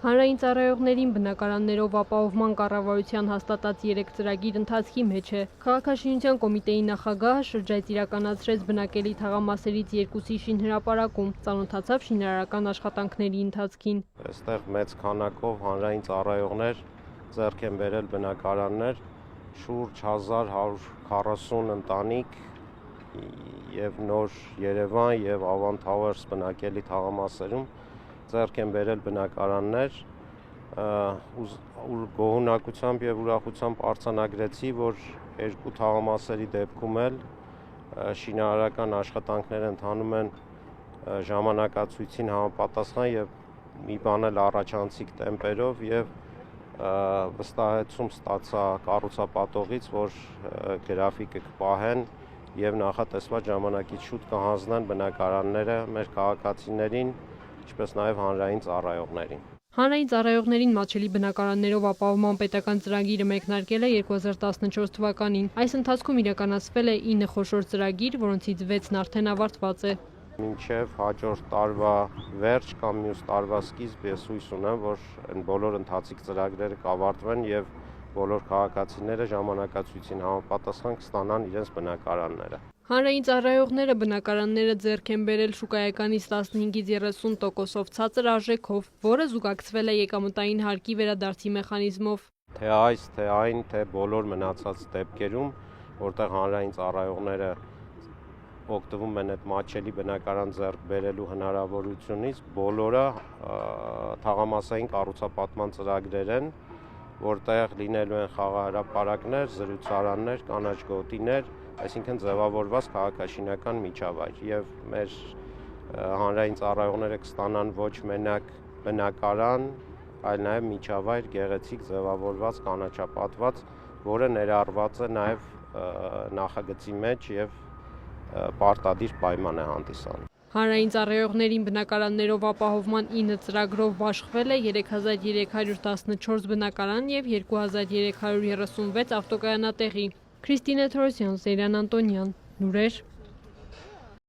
Հանրային ծառայողներին բնակարաններով ապահովման կառավարության հաստատած 3 ծրագիր ընթացքի մեջ է։ Քաղաքաշինության կոմիտեի նախագահը շրջայց իրականացրեց բնակելի թաղամասերից երկուսի շինհրապարակում, ծանոթացավ շինարարական աշխատանքների ընթացքին։ Այստեղ մեծ քանակով հանրային ծառայողներ ձեռք են բերել բնակարաններ, շուրջ 1140 ընտանիք եւ Նոր Երևան եւ Ավան Թավերս բնակելի թաղամասերում ձեռք են բերել բնակարաններ, գոհունակությամբ եւ ուրախությամբ արձանագրեցի, որ երկու թաղամասերի դեպքում էլ շինարարական աշխատանքները ընթանում են ժամանակացույցին համապատասխան եւ մի բան էլ առաջանցիկ տեմպերով եւ վստահեցում ստացա կառուցապատողից, որ գրաֆիկը կպահեն եւ նախատեսված ժամանակից շուտ կհանձնեն բնակարանները մեր քաղաքացիներին, ինչպես նաև հանրային ծառայողներին։ Հանրային ծառայողներին մատչելի բնակարաններով ապահովման պետական ծրագիրը մեկնարկել է 2014 թվականին։ Այս ընթացքում իրականացվել է 9 խոշոր ծրագիր, որոնցից 6-ն արդեն ավարտված է։ Մինչև հաջորդ տարվա վերջ կամ մյուս տարվա սկիզբ ես հույս ունեմ, որ այն բոլոր ընթացիկ ծրագրերը կավարտվեն եւ բոլոր քաղաքացիները ժամանակացույցին համապատասխան կստանան իրենց բնակարանները։ Հանրային ծառայողները բնակարանները ձեռք են բերել շուկայականից 15-ից 30%-ով ցածր արժեքով, որը զուգակցվել է եկամտային հարկի վերադարձի մեխանիզմով։ Թե այս, թե այն, թե բոլոր մնացած դեպքերում, որտեղ հանրային ծառայողները օգտվում են այդ մատչելի բնակարան ձեռք բերելու հնարավորությունից, բոլորը թաղամասային կառուցապատման ծրագրեր են, որտեղ լինելու են խաղահրապարակներ, զրուցարաններ, կանաչ գոտիներ, այսինքն ձևավորված քաղաքաշինական միջավայր եւ մեր հանրային ծառայողները կստանան ոչ մենակ բնակարան, այլ նաեւ միջավայր գեղեցիկ ձևավորված, կանաչապատված, որը ներառված է նաեւ նախագծի մեջ եւ պարտադիր պայման է հանդիսանում։ Հանրային ծառայողներին բնակարաններով ապահովման 9 ծրագրով բաշխվել է 3314 բնակարան եւ 2336 ավտոկայանատեղի։ Քրիստինե Թորոսյան, Սեյրան Անտոնյան, լուրեր